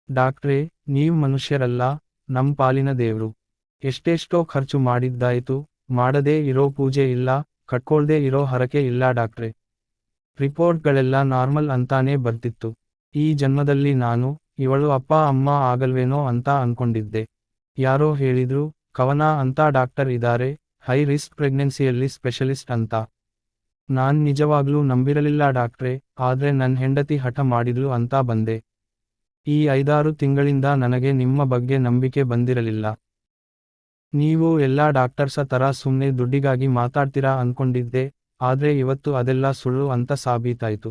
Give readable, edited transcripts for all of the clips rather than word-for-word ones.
ಡಾಕ್ಟ್ರೇ, ನೀವ್ ಮನುಷ್ಯರಲ್ಲ, ನಮ್ ಪಾಲಿನ ದೇವ್ರು. ಎಷ್ಟೆಷ್ಟೋ ಖರ್ಚು ಮಾಡಿದ್ದಾಯ್ತು, ಮಾಡದೇ ಇರೋ ಪೂಜೆ ಇಲ್ಲ, ಕಟ್ಕೊಳ್ದೇ ಇರೋ ಹರಕೆ ಇಲ್ಲ ಡಾಕ್ಟ್ರೇ. ರಿಪೋರ್ಟ್ಗಳೆಲ್ಲ ನಾರ್ಮಲ್ ಅಂತಾನೇ ಬರ್ತಿತ್ತು. ಈ ಜನ್ಮದಲ್ಲಿ ನಾನು, ಇವಳು ಅಪ್ಪ ಅಮ್ಮ ಆಗಲ್ವೇನೋ ಅಂತ ಅನ್ಕೊಂಡಿದ್ದೆ. ಯಾರೋ ಹೇಳಿದ್ರು, ಕವನ ಅಂತ ಡಾಕ್ಟರ್ ಇದಾರೆ, ಹೈ ರಿಸ್ಕ್ ಪ್ರೆಗ್ನೆನ್ಸಿಯಲ್ಲಿ ಸ್ಪೆಷಲಿಸ್ಟ್ ಅಂತ. ನಾನ್ ನಿಜವಾಗ್ಲೂ ನಂಬಿರಲಿಲ್ಲ ಡಾಕ್ಟ್ರೇ, ಆದ್ರೆ ನನ್ ಹೆಂಡತಿ ಹಠ ಮಾಡಿದ್ಲು ಅಂತ ಬಂದೆ. ಈ 5-6 ತಿಂಗಳಿಂದ ನನಗೆ ನಿಮ್ಮ ಬಗ್ಗೆ ನಂಬಿಕೆ ಬಂದಿರಲಿಲ್ಲ. ನೀವು ಎಲ್ಲಾ ಡಾಕ್ಟರ್ಸ ತರ ಸುಮ್ನೆ ದುಡ್ಡಿಗಾಗಿ ಮಾತಾಡ್ತೀರಾ ಅನ್ಕೊಂಡಿದ್ದೆ, ಆದ್ರೆ ಇವತ್ತು ಅದೆಲ್ಲ ಸುಳ್ಳು ಅಂತ ಸಾಬೀತಾಯ್ತು.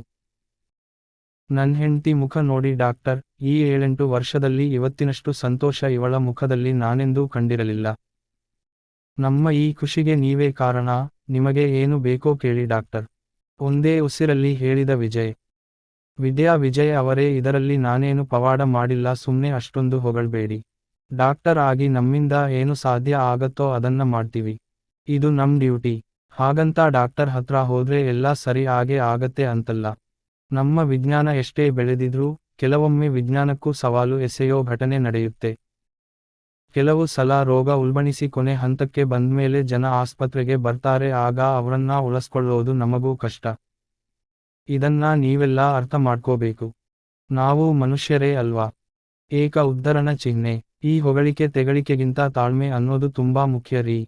ನನ್ ಹೆಂಡ್ತಿ ಮುಖ ನೋಡಿ ಡಾಕ್ಟರ್, ಈ 7-8 ವರ್ಷದಲ್ಲಿ ಇವತ್ತಿನಷ್ಟು ಸಂತೋಷ ಇವಳ ಮುಖದಲ್ಲಿ ನಾನೆಂದೂ ಕಂಡಿರಲಿಲ್ಲ. ನಮ್ಮ ಈ ಖುಷಿಗೆ ನೀವೇ ಕಾರಣ, ನಿಮಗೆ ಏನು ಬೇಕೋ ಕೇಳಿ ಡಾಕ್ಟರ್. ಒಂದೇ ಉಸಿರಲ್ಲಿ ಹೇಳಿದ ವಿಜಯ್. ವಿಜಯ್ ಅವರೇ, ಇದರಲ್ಲಿ ನಾನೇನು ಪವಾಡ ಮಾಡಿಲ್ಲ, ಸುಮ್ನೆ ಅಷ್ಟೊಂದು ಹೊಗಳ್ಬೇಡಿ. ಡಾಕ್ಟರ್ ಆಗಿ ನಮ್ಮಿಂದ ಏನು ಸಾಧ್ಯ ಆಗತ್ತೋ ಅದನ್ನ ಮಾಡ್ತೀವಿ. ಇದು ನಮ್ ಡ್ಯೂಟಿ. ಹಾಗಂತ ಡಾಕ್ಟರ್ ಹತ್ರ ಹೋದ್ರೆ ಎಲ್ಲ ಸರಿ ಆಗೇ ಆಗತ್ತೆ ಅಂತಲ್ಲ. ನಮ್ಮ ವಿಜ್ಞಾನ ಎಷ್ಟೇ ಬೆಳೆದಿದ್ರೂ, ಕೆಲವೊಮ್ಮೆ ವಿಜ್ಞಾನಕ್ಕೂ ಸವಾಲು ಎಸೆಯೋ ಘಟನೆ ನಡೆಯುತ್ತೆ. ಕೆಲವು ಸಲ ರೋಗ ಉಲ್ಬಣಿಸಿ ಕೊನೆ ಹಂತಕ್ಕೆ ಬಂದ್ಮೇಲೆ ಜನ ಆಸ್ಪತ್ರೆಗೆ ಬರ್ತಾರೆ, ಆಗ ಅವ್ರನ್ನ ಉಳಿಸ್ಕೊಳ್ಳೋದು ನಮಗೂ ಕಷ್ಟ. ಇದನ್ನ ನೀವೆಲ್ಲ ಅರ್ಥ ಮಾಡ್ಕೋಬೇಕು. ನಾವು ಮನುಷ್ಯರೇ ಅಲ್ವಾ. ಏಕ ಉದ್ಧರಣ ಚಿಹ್ನೆ. ಈ ಹೊಗಳಿಕೆ ತೆಗಳಿಕೆಗಿಂತ ತಾಳ್ಮೆ ಅನ್ನೋದು ತುಂಬಾ ಮುಖ್ಯ ರೀ.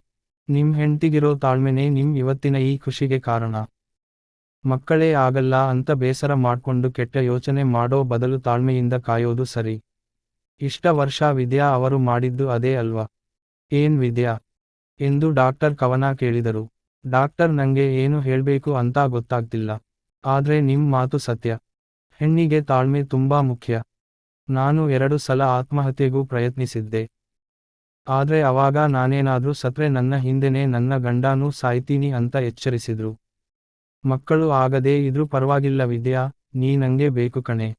ನಿಮ್ ಹೆಂಡ್ತಿಗಿರೋ ತಾಳ್ಮೆನೇ ನಿಮ್ ಇವತ್ತಿನ ಈ ಖುಷಿಗೆ ಕಾರಣ. ಮಕ್ಕಳೇ ಆಗಲ್ಲ ಅಂತ ಬೇಸರ ಮಾಡ್ಕೊಂಡು ಕೆಟ್ಟ ಯೋಚನೆ ಮಾಡೋ ಬದಲು ತಾಳ್ಮೆಯಿಂದ ಕಾಯೋದು ಸರಿ. ಇಷ್ಟ ವರ್ಷ ವಿದ್ಯಾ ಅವರು ಮಾಡಿದ್ದು ಅದೇ ಅಲ್ವಾ. ಏನ್ ವಿದ್ಯಾ? ಎಂದು ಡಾಕ್ಟರ್ ಕವನ ಕೇಳಿದರು. ಡಾಕ್ಟರ್, ನಂಗೆ ಏನು ಹೇಳ್ಬೇಕು ಅಂತ ಗೊತ್ತಾಗ್ತಿಲ್ಲ. ಆದ್ರೆ ನಿಮ್ ಮಾತು ಸತ್ಯ. ಹೆಣ್ಣಿಗೆ ತಾಳ್ಮೆ ತುಂಬಾ ಮುಖ್ಯ. ನಾನು 2 ಸಲ ಆತ್ಮಹತ್ಯೆಗೂ ಪ್ರಯತ್ನಿಸಿದ್ದೆ. ಆದ್ರೆ ಅವಾಗ ನಾನೇನಾದ್ರೂ ಸತ್ರೆ ನನ್ನ ಹಿಂದೆನೇ ನನ್ನ ಗಂಡನೂ ಸಾಯ್ತೀನಿ ಅಂತ ಎಚ್ಚರಿಸಿದ್ರು. ಮಕ್ಕಳು ಆಗದೇ ಇದ್ರೂ ಪರ್ವಾಗಿಲ್ಲ ವಿದ್ಯಾ, ನೀ ನಂಗೆ ಬೇಕು ಕಣೆ.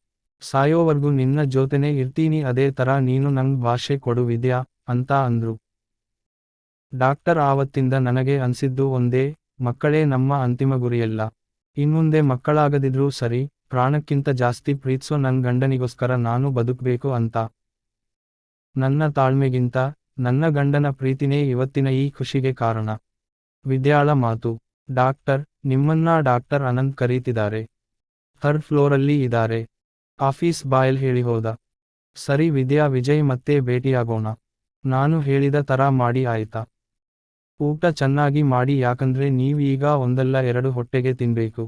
ಸಾಯೋವರ್ಗೂ ನಿನ್ನ ಜೊತೆನೇ ಇರ್ತೀನಿ, ಅದೇ ತರ ನೀನು ನಂಗ್ ಭಾಷೆ ಕೊಡು ವಿದ್ಯಾ ಅಂತ ಅಂದ್ರು. ಡಾಕ್ಟರ್ ಆವತ್ತಿಂದ ನನಗೆ ಅನ್ಸಿದ್ದು ಒಂದೇ, ಮಕ್ಕಳೇ ನಮ್ಮ ಅಂತಿಮ ಗುರಿಯಲ್ಲ. ಇನ್ಮುಂದೆ ಮಕ್ಕಳಾಗದಿದ್ರೂ ಸರಿ, ಪ್ರಾಣಕ್ಕಿಂತ ಜಾಸ್ತಿ ಪ್ರೀತ್ಸೋ ನನ್ ಗಂಡನಿಗೋಸ್ಕರ ನಾನು ಬದುಕ್ಬೇಕು ಅಂತ. ನನ್ನ ತಾಳ್ಮೆಗಿಂತ, ನನ್ನ ಗಂಡನ ಪ್ರೀತಿನೇ ಇವತ್ತಿನ ಈ ಖುಷಿಗೆ ಕಾರಣ. ವಿದ್ಯಾಳ ಮಾತು. ಡಾಕ್ಟರ್, ನಿಮ್ಮನ್ನ ಡಾಕ್ಟರ್ ಅನಂತ್ ಕರೀತಿದ್ದಾರೆ. 3rd ಫ್ಲೋರಲ್ಲಿ ಇದಾರೆ. ಆಫೀಸ್ ಬಾಯಲ್ ಹೇಳಿ ಹೋದ. ಸರಿ ವಿದ್ಯಾ, ವಿಜಯ್ ಮತ್ತೆ ಭೇಟಿಯಾಗೋಣ. ನಾನು ಹೇಳಿದ ತರ ಮಾಡಿ ಆಯ್ತಾ? ಊಟ ಚೆನ್ನಾಗಿ ಮಾಡಿ, ಯಾಕಂದ್ರೆ ನೀವ್ ಈಗ ಒಂದಲ್ಲ 2 ಹೊಟ್ಟೆಗೆ ತಿನ್ಬೇಕು.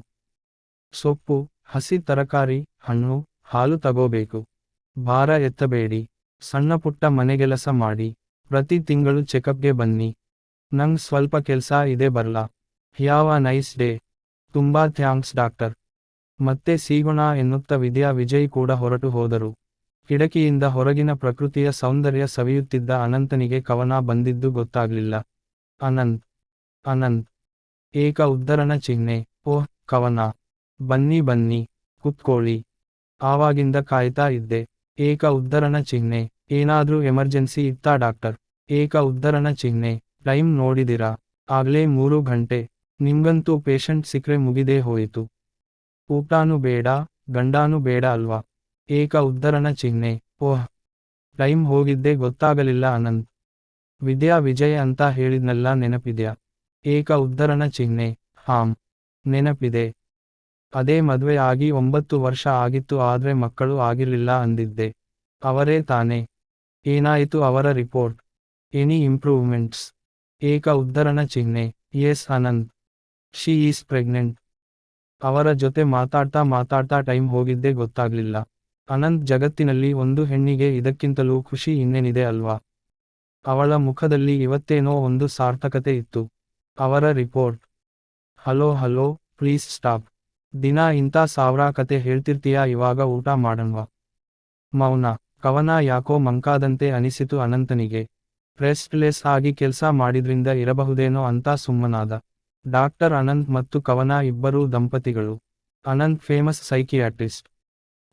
ಸೊಪ್ಪು, ಹಸಿ ತರಕಾರಿ, ಹಣ್ಣು, ಹಾಲು ತಗೋಬೇಕು. ಭಾರ ಎತ್ತಬೇಡಿ. ಸಣ್ಣಪುಟ್ಟ ಮನೆಗೆಲಸ ಮಾಡಿ. ಪ್ರತಿ ತಿಂಗಳು ಚೆಕಪ್ಗೆ ಬನ್ನಿ. ನಂಗ್ ಸ್ವಲ್ಪ ಕೆಲ್ಸ ಇದೆ, ಬರ್ಲಾ? Have a nice day. ತುಂಬಾ ಥ್ಯಾಂಕ್ಸ್ ಡಾಕ್ಟರ್. ಮತ್ತೆ ಸಿಗೋಣ ಎನ್ನುತ್ತ ವಿಜಯ್ ಕೂಡ ಹೊರಟು ಹೋದರು. ಕಿಡಕಿಯಿಂದ ಹೊರಗಿನ ಪ್ರಕೃತಿಯ ಸೌಂದರ್ಯ ಸವಿಯುತ್ತಿದ್ದ ಅನಂತನಿಗೆ ಕವನ ಬಂದಿದ್ದು ಗೊತ್ತಾಗ್ಲಿಲ್ಲ. ಅನಂತ್. ಏಕ ಉದ್ಧರಣ ಚಿಹ್ನೆ. ಓಹ್, ಕವನ. ಬನ್ನಿ ಕುತ್ಕೊಳ್ಳಿ. ಆವಾಗಿಂದ ಕಾಯ್ತಾ ಇದ್ದೆ. ಏಕ ಉದ್ಧರಣ ಚಿಹ್ನೆ. ಏನಾದ್ರೂ ಎಮರ್ಜೆನ್ಸಿ ಇತ್ತಾ ಡಾಕ್ಟರ್? ಏಕ ಉದ್ಧರಣ ಚಿಹ್ನೆ. ಟೈಮ್ ನೋಡಿದಿರಾ? ಆಗ್ಲೇ 3 ಗಂಟೆ. ನಿಮ್ಗಂತೂ ಪೇಷಂಟ್ ಸಿಕ್ರೆ ಮುಗಿದೇ ಹೋಯಿತು. ಊಟಾನು ಬೇಡ, ಗಂಡಾನು ಬೇಡ ಅಲ್ವಾ? ಏಕ ಉದ್ಧರಣ ಚಿಹ್ನೆ. ಓಹ್, ಟೈಮ್ ಹೋಗಿದ್ದೇ ಗೊತ್ತಾಗಲಿಲ್ಲ ಅನಂತ್. ವಿಜಯ್ ಅಂತ ಹೇಳಿದ್ನಲ್ಲ, ನೆನಪಿದ್ಯಾ? ಏಕ ಉದ್ಧರಣ ಚಿಹ್ನೆ. ಹಾಂ, ನೆನಪಿದೆ. ಅದೇ ಮದ್ವೆ ಆಗಿ 9 ವರ್ಷ ಆಗಿತ್ತು, ಆದ್ರೆ ಮಕ್ಕಳು ಆಗಿರ್ಲಿಲ್ಲ ಅಂದಿದ್ದೆ. ಅವರೇ ತಾನೇ? ಏನಾಯಿತು ಅವರ ರಿಪೋರ್ಟ್? Any improvements? ಏಕ ಉದ್ಧರಣ ಚಿಹ್ನೆ. Yes Anant, she is pregnant. ಅವರ ಜೊತೆ ಮಾತಾಡ್ತಾ ಟೈಮ್ ಹೋಗಿದ್ದೇ ಗೊತ್ತಾಗ್ಲಿಲ್ಲ. ಅನಂತ್, ಜಗತ್ತಿನಲ್ಲಿ ಒಂದು ಹೆಣ್ಣಿಗೆ ಇದಕ್ಕಿಂತಲೂ ಖುಷಿ ಇನ್ನೇನಿದೆ ಅಲ್ವಾ? ಅವಳ ಮುಖದಲ್ಲಿ ಇವತ್ತೇನೋ ಒಂದು ಸಾರ್ಥಕತೆ ಇತ್ತು. ಅವರ ರಿಪೋರ್ಟ್. Hello, please stop. ದಿನ ಇಂಥ 1000 ಕತೆ ಹೇಳ್ತಿರ್ತೀಯಾ, ಇವಾಗ ಊಟ ಮಾಡಣ್ವಾ? ಮೌನ. ಕವನ ಯಾಕೋ ಮಂಕಾದಂತೆ ಅನಿಸಿತು ಅನಂತನಿಗೆ. ರೆಸ್ಟ್ಲೆಸ್ ಆಗಿ ಕೆಲ್ಸ ಮಾಡಿದ್ರಿಂದ ಇರಬಹುದೇನೋ ಅಂತ ಸುಮ್ಮನಾದ. ಡಾಕ್ಟರ್ ಅನಂತ್ ಮತ್ತು ಕವನ ಇಬ್ಬರೂ ದಂಪತಿಗಳು. Anant famous psychiatrist.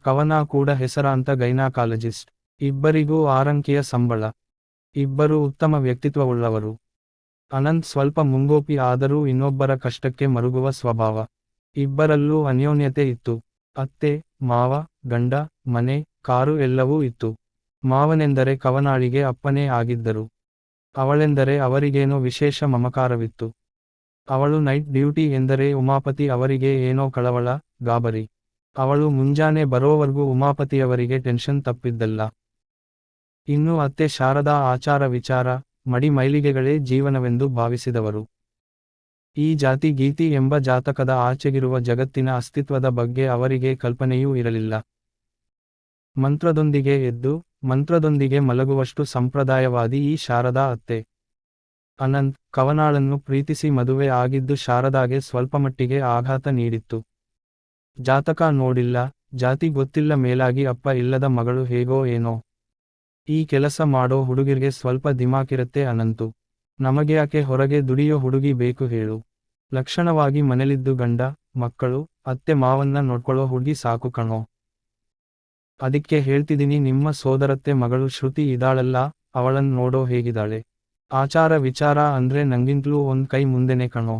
ಕವನ ಕೂಡ ಹೆಸರಾಂತ ಗೈನಾಕಾಲಜಿಸ್ಟ್. ಇಬ್ಬರಿಗೂ 6 ಅಂಕೆಯ ಸಂಬಳ. ಇಬ್ಬರೂ ಉತ್ತಮ ವ್ಯಕ್ತಿತ್ವವುಳ್ಳವರು. ಅನಂತ್ ಸ್ವಲ್ಪ ಮುಂಗೋಪಿ ಆದರೂ ಇನ್ನೊಬ್ಬರ ಕಷ್ಟಕ್ಕೆ ಮರುಗುವ ಸ್ವಭಾವ. ಇಬ್ಬರಲ್ಲೂ ಅನ್ಯೋನ್ಯತೆ ಇತ್ತು. ಅತ್ತೆ, ಮಾವ, ಗಂಡ, ಮನೆ, ಕಾರು ಎಲ್ಲವೂ ಇತ್ತು. ಮಾವನೆಂದರೆ ಕವನಾಳಿಗೆ ಅಪ್ಪನೇ ಆಗಿದ್ದರು. ಅವಳೆಂದರೆ ಅವರಿಗೇನೋ ವಿಶೇಷ ಮಮಕಾರವಿತ್ತು. ಅವಳು ನೈಟ್ ಡ್ಯೂಟಿ ಎಂದರೆ ಉಮಾಪತಿ ಅವರಿಗೆ ಏನೋ ಕಳವಳ, ಗಾಬರಿ. ಅವಳು ಮುಂಜಾನೆ ಬರೋವರ್ಗೂ ಉಮಾಪತಿಯವರಿಗೆ ಟೆನ್ಷನ್ ತಪ್ಪಿದ್ದಲ್ಲ. ಇನ್ನು ಅತ್ತೆ ಶಾರದಾ ಆಚಾರ ವಿಚಾರ, ಮಡಿ ಮೈಲಿಗೆಗಳೇ ಜೀವನವೆಂದು ಭಾವಿಸಿದವರು. ಈ ಜಾತಿ ಗೀತಿ ಎಂಬ ಜಾತಕದ ಆಚೆಗಿರುವ ಜಗತ್ತಿನ ಅಸ್ತಿತ್ವದ ಬಗ್ಗೆ ಅವರಿಗೆ ಕಲ್ಪನೆಯೂ ಇರಲಿಲ್ಲ. ಮಂತ್ರದೊಂದಿಗೆ ಎದ್ದು, ಮಂತ್ರದೊಂದಿಗೆ ಮಲಗುವಷ್ಟು ಸಂಪ್ರದಾಯವಾದಿ ಈ ಶಾರದಾ ಅತ್ತೆ. ಅನಂತ್, ಕವನಾಳನ್ನು ಪ್ರೀತಿಸಿ ಮದುವೆ ಆಗಿದ್ದು ಶಾರದಾಗೆ ಸ್ವಲ್ಪಮಟ್ಟಿಗೆ ಆಘಾತ ನೀಡಿತ್ತು. ಜಾತಕ ನೋಡಿಲ್ಲ, ಜಾತಿ ಗೊತ್ತಿಲ್ಲ, ಮೇಲಾಗಿ ಅಪ್ಪ ಇಲ್ಲದ ಮಗಳು ಹೇಗೋ ಏನೋ. ಈ ಕೆಲಸ ಮಾಡೋ ಹುಡುಗಿರ್ಗೆ ಸ್ವಲ್ಪ ದಿಮಾಕಿರತ್ತೆ ಅನಂತು. ನಮಗ್ಯಾಕೆ ಹೊರಗೆ ದುಡಿಯೋ ಹುಡುಗಿ ಬೇಕು ಹೇಳು. ಲಕ್ಷಣವಾಗಿ ಮನೆಲಿದ್ದು ಗಂಡ, ಮಕ್ಕಳು, ಅತ್ತೆ ಮಾವನ್ನ ನೋಡ್ಕೊಳ್ಳೋ ಹುಡುಗಿ ಸಾಕು ಕಣೋ. ಅದಿಕ್ಕೆ ಹೇಳ್ತಿದೀನಿ, ನಿಮ್ಮ ಸೋದರತ್ತೆ ಮಗಳು ಶ್ರುತಿ ಇದಾಳಲ್ಲ, ಅವಳನ್ ನೋಡೋ ಹೇಗಿದಾಳೆ. ಆಚಾರ ವಿಚಾರ ಅಂದ್ರೆ ನಂಗಿಂತ್ಲೂ ಒಂದ್ ಕೈ ಮುಂದೆನೆ ಕಣೋ.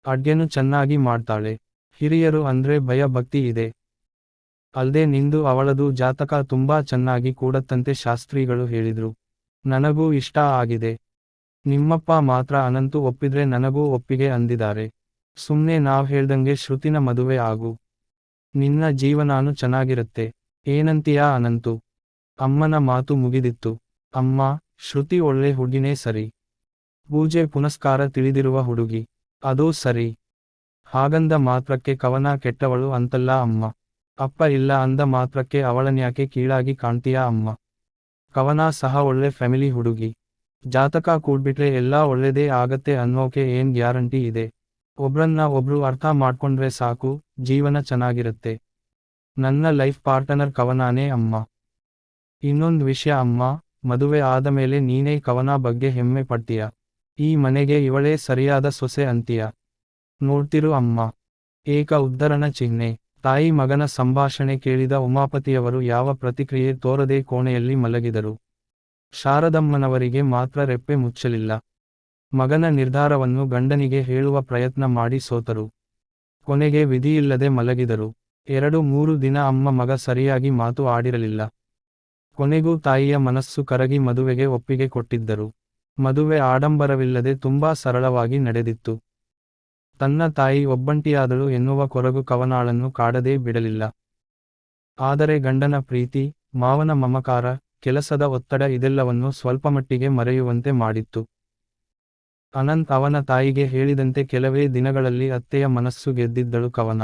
ಅಡ್ಗೆನು ಚೆನ್ನಾಗಿ ಮಾಡ್ತಾಳೆ. ಹಿರಿಯರು ಅಂದ್ರೆ ಭಯ ಭಕ್ತಿ ಇದೆ. ಅಲ್ದೆ ನಿಂದು ಅವಳದು ಜಾತಕ ತುಂಬಾ ಚೆನ್ನಾಗಿ ಕೂಡತ್ತಂತೆ ಶಾಸ್ತ್ರಿಗಳು ಹೇಳಿದ್ರು. ನನಗೂ ಇಷ್ಟ ಆಗಿದೆ. ನಿಮ್ಮಪ್ಪ ಮಾತ್ರ ಅನಂತು ಒಪ್ಪಿದ್ರೆ ನನಗೂ ಒಪ್ಪಿಗೆ ಅಂದಿದ್ದಾರೆ. ಸುಮ್ನೆ ನಾವ್ ಹೇಳ್ದಂಗೆ ಶ್ರುತಿನ ಮದುವೆ ಆಗು. ನಿನ್ನ ಜೀವನಾನು ಚೆನ್ನಾಗಿರತ್ತೆ. ಏನಂತೀಯಾ ಅನಂತು. ಅಮ್ಮನ ಮಾತು ಮುಗಿದಿತ್ತು. ಅಮ್ಮ, ಶ್ರುತಿ ಒಳ್ಳೆ ಹುಡುಗಿನೇ ಸರಿ. ಪೂಜೆ ಪುನಸ್ಕಾರ ತಿಳಿದಿರುವ ಹುಡುಗಿ. ಅದೂ ಸರಿ. ಹಾಗಂದ ಮಾತ್ರಕ್ಕೆ ಕವನ ಕೆಟ್ಟವಳು ಅಂತಲ್ಲ ಅಮ್ಮ. ಅಪ್ಪ ಇಲ್ಲ ಅಂದ ಮಾತ್ರಕ್ಕೆ ಅವಳನ್ಯಾಕೆ ಕೀಳಾಗಿ ಕಾಣ್ತೀಯಾ ಅಮ್ಮ. ಕವನ ಸಹ ಒಳ್ಳೆ ಫ್ಯಾಮಿಲಿ ಹುಡುಗಿ. ಜಾತಕ ಕೂಡ್ಬಿಟ್ರೆ ಎಲ್ಲ ಒಳ್ಳೆದೇ ಆಗತ್ತೆ ಅನ್ನೋಕೆ ಏನ್ ಗ್ಯಾರಂಟಿ ಇದೆ. ಒಬ್ರನ್ನ ಒಬ್ರು ಅರ್ಥ ಮಾಡ್ಕೊಂಡ್ರೆ ಸಾಕು, ಜೀವನ ಚೆನ್ನಾಗಿರತ್ತೆ. ನನ್ನ ಲೈಫ್ ಪಾರ್ಟ್ನರ್ ಕವನಾನೇ ಅಮ್ಮ. ಇನ್ನೊಂದ್ ವಿಷಯ ಅಮ್ಮ, ಮದುವೆ ಆದಮೇಲೆ ನೀನೇ ಕವನ ಬಗ್ಗೆ ಹೆಮ್ಮೆ ಪಡ್ತೀಯ. ಈ ಮನೆಗೆ ಇವಳೇ ಸರಿಯಾದ ಸೊಸೆ ಅಂತೀಯ. ನೋಡ್ತಿರು ಅಮ್ಮ. ಏಕ ಉದ್ಧರಣ ಚಿಹ್ನೆ. ತಾಯಿ ಮಗನ ಸಂಭಾಷಣೆ ಕೇಳಿದ ಉಮಾಪತಿಯವರು ಯಾವ ಪ್ರತಿಕ್ರಿಯೆ ತೋರದೆ ಕೋಣೆಯಲ್ಲಿ ಮಲಗಿದರು. ಶಾರದಮ್ಮನವರಿಗೆ ಮಾತ್ರ ರೆಪ್ಪೆ ಮುಚ್ಚಲಿಲ್ಲ. ಮಗನ ನಿರ್ಧಾರವನ್ನು ಗಂಡನಿಗೆ ಹೇಳುವ ಪ್ರಯತ್ನ ಮಾಡಿ ಸೋತರು. ಕೊನೆಗೆ ವಿಧಿಯಿಲ್ಲದೆ ಮಲಗಿದರು. 2-3 ದಿನ ಅಮ್ಮ ಮಗ ಸರಿಯಾಗಿ ಮಾತು ಆಡಿರಲಿಲ್ಲ. ಕೊನೆಗೂ ತಾಯಿಯ ಮನಸ್ಸು ಕರಗಿ ಮದುವೆಗೆ ಒಪ್ಪಿಗೆ ಕೊಟ್ಟಿದ್ದರು. ಮದುವೆ ಆಡಂಬರವಿಲ್ಲದೆ ತುಂಬಾ ಸರಳವಾಗಿ ನಡೆದಿತ್ತು. ತನ್ನ ತಾಯಿ ಒಬ್ಬಂಟಿಯಾದಳು ಎನ್ನುವ ಕೊರಗು ಕವನಾಳನ್ನು ಕಾಡದೇ ಬಿಡಲಿಲ್ಲ. ಆದರೆ ಗಂಡನ ಪ್ರೀತಿ, ಮಾವನ ಮಮಕಾರ, ಕೆಲಸದ ಒತ್ತಡ ಇದೆಲ್ಲವನ್ನು ಸ್ವಲ್ಪಮಟ್ಟಿಗೆ ಮರೆಯುವಂತೆ ಮಾಡಿತ್ತು. ಅನಂತ್ ಅವನ ತಾಯಿಗೆ ಹೇಳಿದಂತೆ ಕೆಲವೇ ದಿನಗಳಲ್ಲಿ ಅತ್ತೆಯ ಮನಸ್ಸು ಗೆದ್ದಿದ್ದಳು ಕವನ.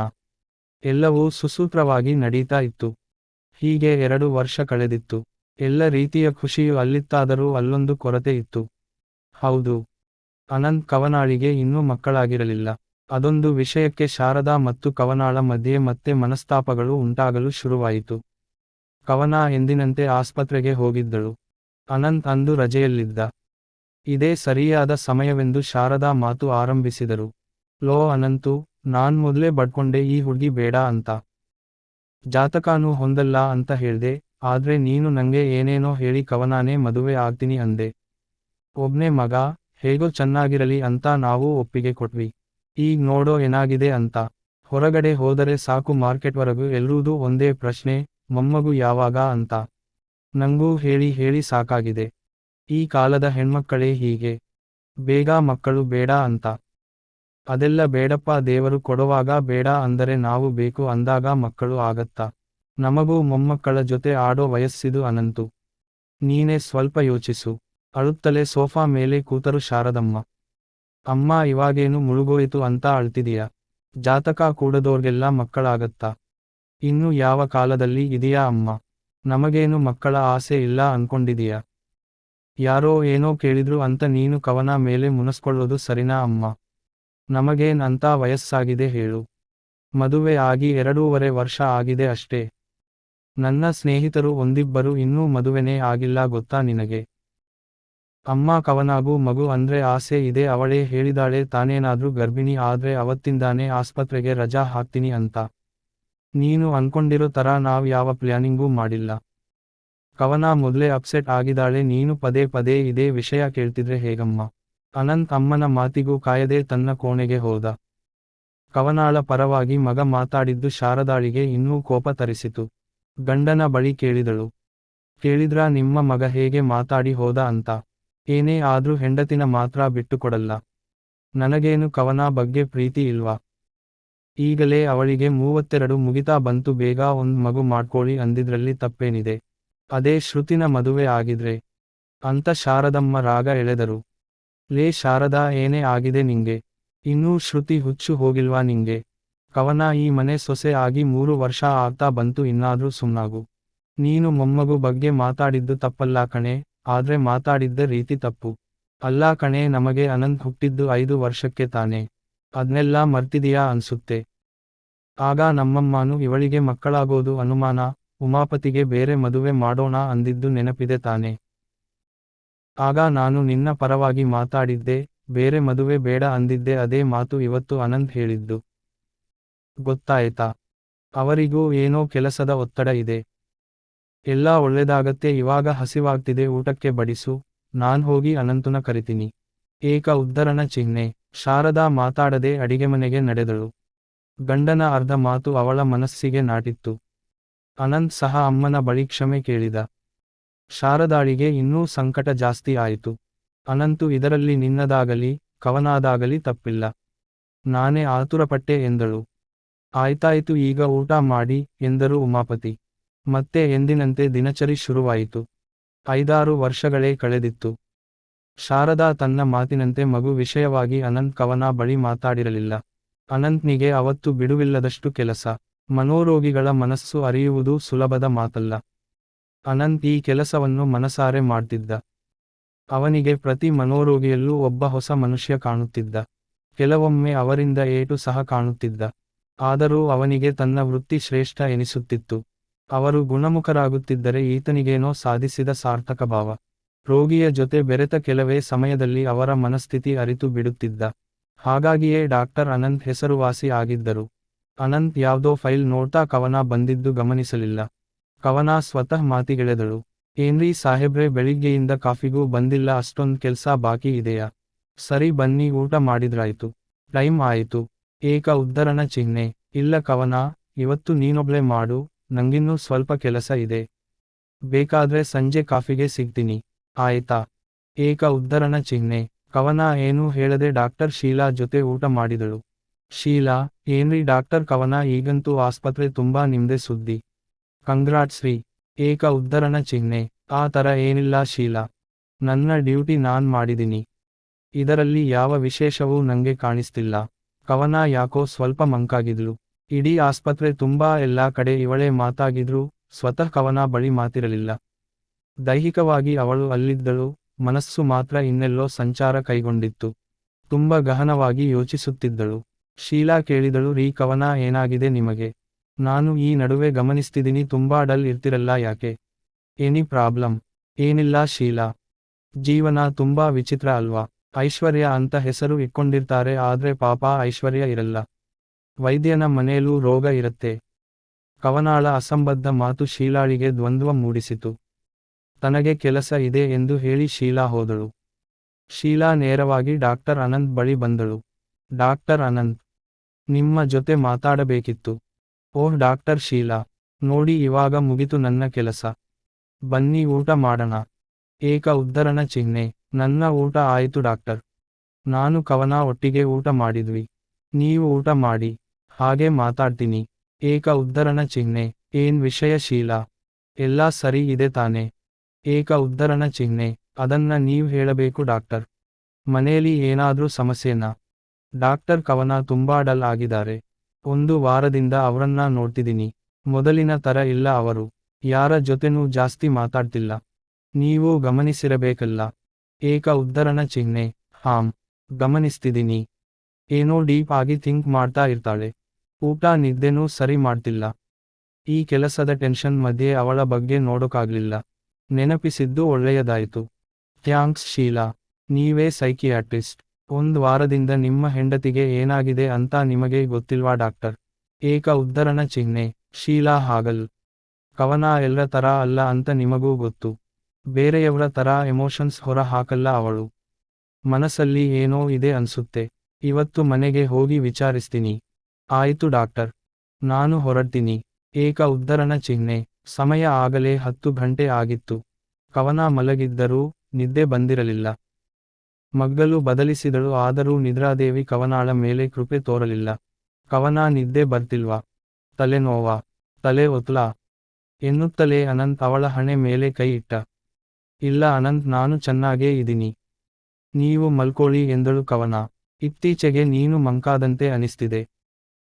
ಎಲ್ಲವೂ ಸುಸೂತ್ರವಾಗಿ ನಡೀತಾ ಇತ್ತು. ಹೀಗೆ 2 ವರ್ಷ ಕಳೆದಿತ್ತು. ಎಲ್ಲ ರೀತಿಯ ಖುಷಿಯು ಅಲ್ಲಿತ್ತಾದರೂ ಅಲ್ಲೊಂದು ಕೊರತೆ ಇತ್ತು. ಹೌದು, ಅನಂತ್ ಕವನಾಳಿಗೆ ಇನ್ನೂ ಮಕ್ಕಳಾಗಿರಲಿಲ್ಲ. ಅದೊಂದು ವಿಷಯಕ್ಕೆ ಶಾರದಾ ಮತ್ತು ಕವನಾಳ ಮಧ್ಯೆ ಮತ್ತೆ ಮನಸ್ತಾಪಗಳು ಉಂಟಾಗಲು ಶುರುವಾಯಿತು. ಕವನ ಎಂದಿನಂತೆ ಆಸ್ಪತ್ರೆಗೆ ಹೋಗಿದ್ದಳು. ಅನಂತ್ ಅಂದು ರಜೆಯಲ್ಲಿದ್ದ. ಇದೇ ಸರಿಯಾದ ಸಮಯವೆಂದು ಶಾರದಾ ಮಾತು ಆರಂಭಿಸಿದರು. ಲೋ ಅನಂತು, ನಾನ್ ಮೊದ್ಲೇ ಬಡ್ಕೊಂಡೆ ಈ ಹುಡ್ಗಿ ಬೇಡ ಅಂತ. ಜಾತಕನೂ ಹೊಂದಲ್ಲ ಅಂತ ಹೇಳ್ದೆ, ಆದ್ರೆ ನೀನು ನಂಗೆ ಏನೇನೋ ಹೇಳಿ ಕವನಾನೇ ಮದುವೆ ಆಗ್ತೀನಿ ಅಂದೆ. ಒಬ್ನೇ ಮಗ, ಹೇಗೋ ಚೆನ್ನಾಗಿರಲಿ ಅಂತ ನಾವು ಒಪ್ಪಿಗೆ ಕೊಟ್ವಿ. ಈಗ್ ನೋಡೋ ಏನಾಗಿದೆ ಅಂತ. ಹೊರಗಡೆ ಹೋದರೆ ಸಾಕು ಮಾರ್ಕೆಟ್ವರೆಗೂ ಎಲ್ರೂದು ಒಂದೇ ಪ್ರಶ್ನೆ, ಮೊಮ್ಮಗು ಯಾವಾಗ ಅಂತ. ನಂಗೂ ಹೇಳಿ ಹೇಳಿ ಸಾಕಾಗಿದೆ. ಈ ಕಾಲದ ಹೆಣ್ಮಕ್ಕಳೇ ಹೀಗೆ. ಬೇಗ ಮಕ್ಕಳು ಬೇಡ ಅಂತ. ಅದೆಲ್ಲ ಬೇಡಪ್ಪ, ದೇವರು ಕೊಡುವಾಗ ಬೇಡ ಅಂದರೆ ನಾವು ಬೇಕು ಅಂದಾಗ ಮಕ್ಕಳು ಆಗತ್ತಾ. ನಮಗೂ ಮೊಮ್ಮಕ್ಕಳ ಜೊತೆ ಆಡೋ ವಯಸ್ಸಿದು ಅನಂತು. ನೀನೇ ಸ್ವಲ್ಪ ಯೋಚಿಸು. ಅಳುತ್ತಲೇ ಸೋಫಾ ಮೇಲೆ ಕೂತರು ಶಾರದಮ್ಮ. ಅಮ್ಮ, ಇವಾಗೇನು ಮುಳುಗೋಯಿತು ಅಂತ ಅಳ್ತಿದೀಯ. ಜಾತಕ ಕೂಡದೋರ್ಗೆಲ್ಲ ಮಕ್ಕಳಾಗತ್ತಾ. ಇನ್ನು ಯಾವ ಕಾಲದಲ್ಲಿ ಇದೀಯಾ ಅಮ್ಮ. ನಮಗೇನು ಮಕ್ಕಳ ಆಸೆ ಇಲ್ಲ ಅನ್ಕೊಂಡಿದೀಯ. ಯಾರೋ ಏನೋ ಕೇಳಿದ್ರು ಅಂತ ನೀನು ಕವನ ಮೇಲೆ ಮುನಸ್ಕೊಳ್ಳೋದು ಸರಿನಾ ಅಮ್ಮ. ನಮಗೇನ್ ಅಂತ ವಯಸ್ಸಾಗಿದೆ ಹೇಳು. ಮದುವೆ ಆಗಿ 2.5 ವರ್ಷ ಆಗಿದೆ ಅಷ್ಟೇ. ನನ್ನ ಸ್ನೇಹಿತರು ಒಂದಿಬ್ಬರು ಇನ್ನೂ ಮದುವೆನೇ ಆಗಿಲ್ಲ ಗೊತ್ತಾ ನಿನಗೆ. ಅಮ್ಮ, ಕವನಾಗೂ ಮಗು ಅಂದ್ರೆ ಆಸೆ ಇದೆ. ಅವಳೇ ಹೇಳಿದಾಳೆ ತಾನೇನಾದ್ರೂ ಗರ್ಭಿಣಿ ಆದ್ರೆ ಅವತ್ತಿಂದಾನೇ ಆಸ್ಪತ್ರೆಗೆ ರಜಾ ಹಾಕ್ತೀನಿ ಅಂತ. ನೀನು ಅನ್ಕೊಂಡಿರೋ ತರ ನಾವ್ ಯಾವ ಪ್ಲ್ಯಾನಿಂಗೂ ಮಾಡಿಲ್ಲ. ಕವನ ಮೊದ್ಲೇ ಅಪ್ಸೆಟ್ ಆಗಿದಾಳೆ, ನೀನು ಪದೇ ಪದೇ ಇದೇ ವಿಷಯ ಕೇಳ್ತಿದ್ರೆ ಹೇಗಮ್ಮ. ಅನಂತ್ ಅಮ್ಮನ ಮಾತಿಗೂ ಕಾಯದೆ ತನ್ನ ಕೋಣೆಗೆ ಹೋದ. ಕವನಾಳ ಪರವಾಗಿ ಮಗ ಮಾತಾಡಿದ್ದು ಶಾರದಾಳಿಗೆ ಇನ್ನೂ ಕೋಪ ತರಿಸಿತು. ಗಂಡನ ಬಳಿ ಕೇಳಿದಳು. ಕೇಳಿದ್ರಾ ನಿಮ್ಮ ಮಗ ಹೇಗೆ ಮಾತಾಡಿ ಹೋದ ಅಂತ. ಏನೇ ಆದ್ರೂ ಹೆಂಡತಿನ ಮಾತ್ರ ಬಿಟ್ಟುಕೊಡಲ್ಲ. ನನಗೇನು ಕವನ ಬಗ್ಗೆ ಪ್ರೀತಿ ಇಲ್ವಾ. ಈಗಲೇ ಅವಳಿಗೆ 32 ಮುಗಿತಾ ಬಂತು, ಬೇಗ ಒಂದ್ ಮಗು ಮಾಡ್ಕೊಳ್ಳಿ ಅಂದಿದ್ರಲ್ಲಿ ತಪ್ಪೇನಿದೆ. ಅದೇ ಶ್ರುತಿನ ಮದುವೆ ಆಗಿದ್ರೆ ಅಂತ ಶಾರದಮ್ಮ ರಾಗ ಎಳೆದರು. ಲೇ ಶಾರದಾ, ಏನೇ ಆಗಿದೆ ನಿಂಗೆ. ಇನ್ನೂ ಶ್ರುತಿ ಹುಚ್ಚು ಹೋಗಿಲ್ವಾ ನಿಂಗೆ. ಕವನ ಈ ಮನೆ ಸೊಸೆ ಆಗಿ 3 ವರ್ಷ ಆಗ್ತಾ ಬಂತು, ಇನ್ನಾದ್ರೂ ಸುಮ್ನಾಗು. ನೀನು ಮೊಮ್ಮಗು ಬಗ್ಗೆ ಮಾತಾಡಿದ್ದು ತಪ್ಪಲ್ಲ ಕಣೆ, ಆದ್ರೆ ಮಾತಾಡಿದ್ದ ರೀತಿ ತಪ್ಪು. ಅಲ್ಲ ಕಣೆ, ನಮಗೆ ಅನಂತ್ ಹುಟ್ಟಿದ್ದು 5 ವರ್ಷಕ್ಕೆ ತಾನೆ. ಅದ್ನೆಲ್ಲ ಮರ್ತಿದೀಯಾ ಅನ್ಸುತ್ತೆ. ಆಗ ನಮ್ಮಮ್ಮನೂ ಇವಳಿಗೆ ಮಕ್ಕಳಾಗೋದು ಅನುಮಾನ, ಉಮಾಪತಿಗೆ ಬೇರೆ ಮದುವೆ ಮಾಡೋಣ ಅಂದಿದ್ದು ನೆನಪಿದೆ ತಾನೆ. ಆಗ ನಾನು ನಿನ್ನ ಪರವಾಗಿ ಮಾತಾಡಿದ್ದೆ, ಬೇರೆ ಮದುವೆ ಬೇಡ ಅಂದಿದ್ದೆ. ಅದೇ ಮಾತು ಇವತ್ತು ಅನಂತ್ ಹೇಳಿದ್ದು. ಗೊತ್ತಾಯ್ತಾ. ಅವರಿಗೂ ಏನೋ ಕೆಲಸದ ಒತ್ತಡ ಇದೆ. ಎಲ್ಲ ಒಳ್ಳೆದಾಗತ್ತೆ. ಇವಾಗ ಹಸಿವಾಗ್ತಿದೆ, ಊಟಕ್ಕೆ ಬಡಿಸು, ನಾನ್ ಹೋಗಿ ಅನಂತುನ ಕರಿತೀನಿ. ಏಕ ಉದ್ಧರಣ ಚಿಹ್ನೆ. ಶಾರದಾ ಮಾತಾಡದೆ ಅಡಿಗೆಮನೆಗೆ ನಡೆದಳು. ಗಂಡನ ಅರ್ಧ ಮಾತು ಅವಳ ಮನಸ್ಸಿಗೆ ನಾಟಿತ್ತು. ಅನಂತ್ ಸಹ ಅಮ್ಮನ ಬಳಿ ಕ್ಷಮೆ ಕೇಳಿದ. ಶಾರದಾಳಿಗೆ ಇನ್ನೂ ಸಂಕಟ ಜಾಸ್ತಿ ಆಯಿತು. ಅನಂತು, ಇದರಲ್ಲಿ ನಿನ್ನದಾಗಲಿ ಕವನಾದಾಗಲಿ ತಪ್ಪಿಲ್ಲ. ನಾನೇ ಆತುರಪಟ್ಟೆ ಎಂದಳು. ಆಯ್ತಾಯ್ತು, ಈಗ ಊಟ ಮಾಡಿ ಎಂದರು ಉಮಾಪತಿ. ಮತ್ತೆ ಎಂದಿನಂತೆ ದಿನಚರಿ ಶುರುವಾಯಿತು. 5-6 ವರ್ಷಗಳೇ ಕಳೆದಿತ್ತು. ಶಾರದಾ ತನ್ನ ಮಾತಿನಂತೆ ಮಗು ವಿಷಯವಾಗಿ ಅನಂತ್ ಕವನ ಬಳಿ ಮಾತಾಡಿರಲಿಲ್ಲ. ಅನಂತ್ನಿಗೆ ಅವತ್ತು ಬಿಡುವಿಲ್ಲದಷ್ಟು ಕೆಲಸ. ಮನೋರೋಗಿಗಳ ಮನಸ್ಸು ಅರಿಯುವುದು ಸುಲಭದ ಮಾತಲ್ಲ. ಅನಂತ್ ಈ ಕೆಲಸವನ್ನು ಮನಸಾರೆ ಮಾಡ್ತಿದ್ದ. ಅವನಿಗೆ ಪ್ರತಿ ಮನೋರೋಗಿಯಲ್ಲೂ ಒಬ್ಬ ಹೊಸ ಮನುಷ್ಯ ಕಾಣುತ್ತಿದ್ದ. ಕೆಲವೊಮ್ಮೆ ಅವರಿಂದ ಏಟು ಸಹ ಕಾಣುತ್ತಿದ್ದ. ಆದರೂ ಅವನಿಗೆ ತನ್ನ ವೃತ್ತಿ ಶ್ರೇಷ್ಠ ಎನಿಸುತ್ತಿತ್ತು. ಅವರು ಗುಣಮುಖರಾಗುತ್ತಿದ್ದರೆ ಈತನಿಗೇನೋ ಸಾಧಿಸಿದ ಸಾರ್ಥಕ ಭಾವ. ರೋಗಿಯ ಜೊತೆ ಬೆರೆತ ಕೆಲವೇ ಸಮಯದಲ್ಲಿ ಅವರ ಮನಸ್ಥಿತಿ ಅರಿತು ಬಿಡುತ್ತಿದ್ದ. ಹಾಗಾಗಿಯೇ ಡಾಕ್ಟರ್ ಅನಂತ್ ಹೆಸರುವಾಸಿ ಆಗಿದ್ದರು. ಅನಂತ್ ಯಾವ್ದೋ ಫೈಲ್ ನೋಡ್ತಾ ಕವನ ಬಂದಿದ್ದು ಗಮನಿಸಲಿಲ್ಲ. ಕವನ ಸ್ವತಃ ಮಾತಿಗೆಳೆದಳು. ಏನ್ರೀ ಸಾಹೇಬ್ರೆ, ಬೆಳಿಗ್ಗೆಯಿಂದ ಕಾಫಿಗೂ ಬಂದಿಲ್ಲ, ಅಷ್ಟೊಂದ್ ಕೆಲ್ಸ ಬಾಕಿ ಇದೆಯಾ. ಸರಿ ಬನ್ನಿ, ಊಟ ಮಾಡಿದ್ರಾಯ್ತು. ಟೈಮ್ ಆಯಿತು. ಏಕ ಉದ್ಧರಣ ಚಿಹ್ನೆ. ಇಲ್ಲ ಕವನ, ಇವತ್ತು ನೀನೊಬ್ಳೆ ಮಾಡು, ನಂಗಿನ್ನೂ ಸ್ವಲ್ಪ ಕೆಲಸ ಇದೆ. ಬೇಕಾದ್ರೆ ಸಂಜೆ ಕಾಫಿಗೆ ಸಿಗ್ತೀನಿ. ಆಯ್ತಾ. ಏಕ ಉದ್ಧರಣ ಚಿಹ್ನೆ. ಕವನ ಏನೂ ಹೇಳದೆ ಡಾಕ್ಟರ್ ಶೀಲಾ ಜೊತೆ ಊಟ ಮಾಡಿದಳು. ಶೀಲಾ, ಏನ್ರಿ ಡಾಕ್ಟರ್ ಕವನ, ಈಗಂತೂ ಆಸ್ಪತ್ರೆ ತುಂಬಾ ನಿಮ್ದೆ ಸುದ್ದಿ. ಕಂಗ್ರಾಟ್ಸ್ ರೀ. ಏಕ ಉದ್ಧರಣ ಚಿಹ್ನೆ. ಆ ಥರ ಏನಿಲ್ಲ ಶೀಲಾ. ನನ್ನ ಡ್ಯೂಟಿ ನಾನ್ ಮಾಡಿದಿನಿ. ಇದರಲ್ಲಿ ಯಾವ ವಿಶೇಷವೂ ನಂಗೆ ಕಾಣಿಸ್ತಿಲ್ಲ. ಕವನ ಯಾಕೋ ಸ್ವಲ್ಪ ಮಂಕಾಗಿದ್ಲು. ಇಡೀ ಆಸ್ಪತ್ರೆ ತುಂಬಾ ಎಲ್ಲಾ ಕಡೆ ಇವಳೇ ಮಾತಾಗಿದ್ರೂ ಸ್ವತಃ ಕವನ ಬಳಿ ಮಾತಿರಲಿಲ್ಲ. ದೈಹಿಕವಾಗಿ ಅವಳು ಅಲ್ಲಿದ್ದಳು, ಮನಸ್ಸು ಮಾತ್ರ ಇನ್ನೆಲ್ಲೋ ಸಂಚಾರ ಕೈಗೊಂಡಿತ್ತು. ತುಂಬ ಗಹನವಾಗಿ ಯೋಚಿಸುತ್ತಿದ್ದಳು. ಶೀಲಾ ಕೇಳಿದಳು, ರೀ ಕವನ, ಏನಾಗಿದೆ ನಿಮಗೆ. ನಾನು ಈ ನಡುವೆ ಗಮನಿಸ್ತಿದ್ದೀನಿ ತುಂಬಾ ಡಲ್ ಇರ್ತಿರಲ್ಲ, ಯಾಕೆ. Any problem. ಏನಿಲ್ಲ ಶೀಲಾ. ಜೀವನ ತುಂಬಾ ವಿಚಿತ್ರ ಅಲ್ವಾ. ಐಶ್ವರ್ಯ ಅಂತ ಹೆಸರು ಇಟ್ಕೊಂಡಿರ್ತಾರೆ, ಆದ್ರೆ ಪಾಪ ಐಶ್ವರ್ಯ ಇರಲ್ಲ. ವೈದ್ಯನ ಮನೇಲೂ ರೋಗ ಇರತ್ತೆ. ಕವನಾಳ ಅಸಂಬದ್ಧ ಮಾತು ಶೀಲಾಳಿಗೆ ದ್ವಂದ್ವ ಮೂಡಿಸಿತು. ತನಗೆ ಕೆಲಸ ಇದೆ ಎಂದು ಹೇಳಿ ಶೀಲಾ ಹೋದಳು. ಶೀಲಾ ನೇರವಾಗಿ ಡಾಕ್ಟರ್ ಅನಂತ್ ಬಳಿ ಬಂದಳು. ಡಾಕ್ಟರ್ ಅನಂತ್, ನಿಮ್ಮ ಜೊತೆ ಮಾತಾಡಬೇಕಿತ್ತು. ಓಹ್ ಡಾಕ್ಟರ್ ಶೀಲಾ, ನೋಡಿ ಇವಾಗ ಮುಗಿತು ನನ್ನ ಕೆಲಸ. ಬನ್ನಿ ಊಟ ಮಾಡೋಣ. ಏಕ ಉದ್ಧರಣ ಚಿಹ್ನೆ. ನನ್ನ ಊಟ ಆಯಿತು ಡಾಕ್ಟರ್. ನಾನು ಕವನ ಒಟ್ಟಿಗೆ ಊಟ ಮಾಡಿದ್ವಿ. ನೀವು ಊಟ ಮಾಡಿ, ಹಾಗೆ ಮಾತಾಡ್ತೀನಿ. ಏಕ ಉದ್ಧರಣ ಚಿಹ್ನೆ. ಏನ್ ವಿಷಯ ಶೀಲಾ. ಎಲ್ಲ ಸರಿ ಇದೆ ತಾನೆ. ಏಕ ಉದ್ಧರಣ ಚಿಹ್ನೆ. ಅದನ್ನ ನೀವ್ ಹೇಳಬೇಕು ಡಾಕ್ಟರ್. ಮನೇಲಿ ಏನಾದ್ರೂ ಸಮಸ್ಯೆನಾ. ಡಾಕ್ಟರ್, ಕವನ ತುಂಬಾ ಡಲ್ ಆಗಿದ್ದಾರೆ. 1 ವಾರದಿಂದ ಅವ್ರನ್ನ ನೋಡ್ತಿದ್ದೀನಿ. ಮೊದಲಿನ ತರ ಇಲ್ಲ ಅವರು. ಯಾರ ಜೊತೆನೂ ಜಾಸ್ತಿ ಮಾತಾಡ್ತಿಲ್ಲ. ನೀವು ಗಮನಿಸಿರಬೇಕಲ್ಲ. ಏಕ ಉದ್ಧರಣ ಚಿಹ್ನೆ. ಹಾಂ, ಗಮನಿಸ್ತಿದ್ದೀನಿ. ಏನೋ ಡೀಪ್ ಆಗಿ ಥಿಂಕ್ ಮಾಡ್ತಾ ಇರ್ತಾಳೆ. ಊಟ ನಿದ್ದೆನೂ ಸರಿ ಮಾಡ್ತಿಲ್ಲ. ಈ ಕೆಲಸದ ಟೆನ್ಷನ್ ಮಧ್ಯೆ ಅವಳ ಬಗ್ಗೆ ನೋಡೋಕಾಗ್ಲಿಲ್ಲ. ನೆನಪಿಸಿದ್ದು ಒಳ್ಳೆಯದಾಯಿತು. ಥ್ಯಾಂಕ್ಸ್ ಶೀಲಾ. ನೀವೇ ಸೈಕಿಯಾಟ್ರಿಸ್ಟ್. 1 ವಾರದಿಂದ ನಿಮ್ಮ ಹೆಂಡತಿಗೆ ಏನಾಗಿದೆ ಅಂತ ನಿಮಗೆ ಗೊತ್ತಿಲ್ವಾ ಡಾಕ್ಟರ್. ಏಕ ಉದ್ಧರಣ ಚಿಹ್ನೆ. ಶೀಲಾ ಹಾಗಲ್. ಕವನ ಎಲ್ಲರ ತರ ಅಲ್ಲ ಅಂತ ನಿಮಗೂ ಗೊತ್ತು. ಬೇರೆಯವರ ತರ ಎಮೋಷನ್ಸ್ ಹೊರ ಹಾಕಲ್ಲ ಅವಳು. ಮನಸ್ಸಲ್ಲಿ ಏನೋ ಇದೆ ಅನ್ಸುತ್ತೆ. ಇವತ್ತು ಮನೆಗೆ ಹೋಗಿ ವಿಚಾರಿಸ್ತೀನಿ. ಆಯಿತು ಡಾಕ್ಟರ್. ನಾನು ಹೊರಡ್ತೀನಿ. ಏಕ ಉದ್ಧರಣ ಚಿಹ್ನೆ. ಸಮಯ ಆಗಲೇ 10 ಗಂಟೆ ಆಗಿತ್ತು. ಕವನ ಮಲಗಿದ್ದರೂ ನಿದ್ದೆ ಬಂದಿರಲಿಲ್ಲ. ಮಗ್ಗಲು ಬದಲಿಸಿದಳು ಆದರೂ ನಿದ್ರಾದೇವಿ ಕವನಾಳ ಮೇಲೆ ಕೃಪೆ ತೋರಲಿಲ್ಲ. ಕವನ ನಿದ್ದೆ ಬರ್ತಿಲ್ವಾ? ತಲೆನೋವಾ? ತಲೆ ಒತ್ಲಾ? ಎನ್ನುತ್ತಲೇ ಅನಂತ್ ಅವಳ ಹಣೆ ಮೇಲೆ ಕೈ ಇಟ್ಟ. ಇಲ್ಲ ಅನಂತ್, ನಾನು ಚೆನ್ನಾಗೇ ಇದೀನಿ. ನೀವು ಮಲ್ಕೊಳ್ಳಿ ಎಂದಳು ಕವನ. ಇತ್ತೀಚೆಗೆ ನೀನು ಮಂಕಾದಂತೆ ಅನಿಸ್ತಿದೆ.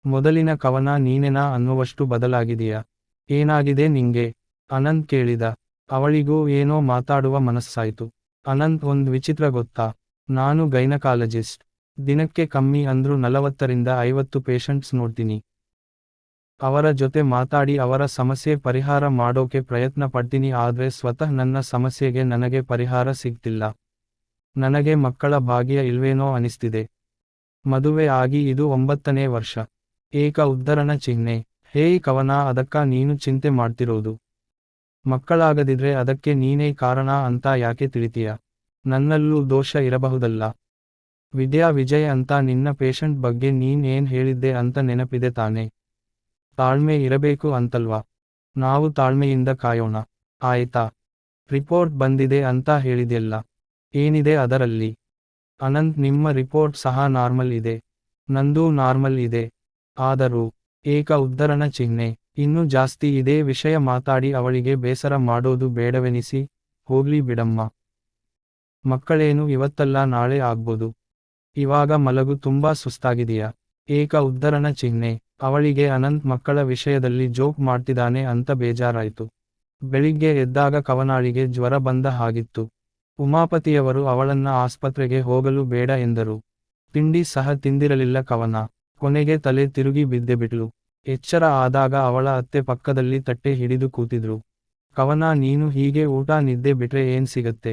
ಮೊದಲಿನ ಕವನ ನೀನೆನಾ ಅನ್ನುವಷ್ಟು ಬದಲಾಗಿದೆಯಾ? ಏನಾಗಿದೆ ನಿಂಗೆ? ಅನಂತ್ ಕೇಳಿದ. ಅವಳಿಗೂ ಏನೋ ಮಾತಾಡುವ ಮನಸ್ಸಾಯ್ತು. ಅನಂತ್, ಒಂದ್ ವಿಚಿತ್ರ ಗೊತ್ತಾ? ನಾನು ಗೈನಕಾಲಜಿಸ್ಟ್. ದಿನಕ್ಕೆ ಕಮ್ಮಿ ಅಂದ್ರೂ 40ರಿಂದ 50 ಪೇಷಂಟ್ಸ್ ನೋಡ್ತೀನಿ. ಅವರ ಜೊತೆ ಮಾತಾಡಿ ಅವರ ಸಮಸ್ಯೆ ಪರಿಹಾರ ಮಾಡೋಕೆ ಪ್ರಯತ್ನ ಪಡ್ತೀನಿ, ಆದ್ರೆ ಸ್ವತಃ ನನ್ನ ಸಮಸ್ಯೆಗೆ ನನಗೆ ಪರಿಹಾರ ಸಿಗ್ತಿಲ್ಲ. ನನಗೆ ಮಕ್ಕಳ ಭಾಗ್ಯ ಇಲ್ವೇನೋ ಅನಿಸ್ತಿದೆ. ಮದುವೆ ಆಗಿ ಇದು 9ನೇ ವರ್ಷ. ಏಕ ಉದ್ಧರಣ ಚಿಹ್ನೆ. ಹೇಯ್ ಕವನ, ಅದಕ್ಕ ನೀನು ಚಿಂತೆ ಮಾಡ್ತಿರೋದು? ಮಕ್ಕಳಾಗದಿದ್ರೆ ಅದಕ್ಕೆ ನೀನೇ ಕಾರಣ ಅಂತ ಯಾಕೆ ತಿಳಿತೀಯ? ನನ್ನಲ್ಲೂ ದೋಷ ಇರಬಹುದಲ್ಲ. ವಿಜಯ್ ಅಂತ ನಿನ್ನ ಪೇಷಂಟ್ ಬಗ್ಗೆ ನೀನ್ ಏನ್ ಹೇಳಿದ್ದೆ ಅಂತ ನೆನಪಿದೆ ತಾನೆ? ತಾಳ್ಮೆ ಇರಬೇಕು ಅಂತಲ್ವಾ? ನಾವು ತಾಳ್ಮೆಯಿಂದ ಕಾಯೋಣ, ಆಯ್ತಾ? ರಿಪೋರ್ಟ್ ಬಂದಿದೆ ಅಂತ ಹೇಳಿದ್ಯಲ್ಲ, ಏನಿದೆ ಅದರಲ್ಲಿ? ಅನಂತ್, ನಿಮ್ಮ ರಿಪೋರ್ಟ್ ಸಹ ನಾರ್ಮಲ್ ಇದೆ. ನಂದೂ ನಾರ್ಮಲ್ ಇದೆ. ಆದರೂ ಏಕ ಉದ್ಧರಣ ಚಿಹ್ನೆ. ಇನ್ನೂ ಜಾಸ್ತಿ ಇದೇ ವಿಷಯ ಮಾತಾಡಿ ಅವಳಿಗೆ ಬೇಸರ ಮಾಡೋದು ಬೇಡವೆನಿಸಿ, ಹೋಗ್ಲಿ ಬಿಡಮ್ಮ. ಮಕ್ಕಳೇನು ಇವತ್ತಲ್ಲ ನಾಳೆ ಆಗ್ಬೋದು. ಇವಾಗ ಮಲಗು, ತುಂಬಾ ಸುಸ್ತಾಗಿದೆಯಾ? ಏಕ ಉದ್ಧರಣ ಚಿಹ್ನೆ. ಅವಳಿಗೆ ಅನಂತ್ ಮಕ್ಕಳ ವಿಷಯದಲ್ಲಿ ಜೋಕ್ ಮಾಡ್ತಿದ್ದಾನೆ ಅಂತ ಬೇಜಾರಾಯ್ತು. ಬೆಳಿಗ್ಗೆ ಎದ್ದಾಗ ಕವನಾಳಿಗೆ ಜ್ವರ ಬಂದ ಹಾಗಿತ್ತು. ಉಮಾಪತಿಯವರು ಅವಳನ್ನ ಆಸ್ಪತ್ರೆಗೆ ಹೋಗಲು ಬೇಡ ಎಂದರು. ತಿಂಡಿ ಸಹ ತಿಂದಿರಲಿಲ್ಲ ಕವನ. ಕೊನೆಗೆ ತಲೆ ತಿರುಗಿ ಬಿದ್ದೆಬಿಟ್ಲು. ಎಚ್ಚರ ಆದಾಗ ಅವಳ ಅತ್ತೆ ಪಕ್ಕದಲ್ಲಿ ತಟ್ಟೆ ಹಿಡಿದು ಕೂತಿದ್ರು. ಕವನ, ನೀನು ಹೀಗೆ ಊಟ ನಿದ್ದೆ ಬಿಟ್ರೆ ಏನ್ ಸಿಗತ್ತೆ?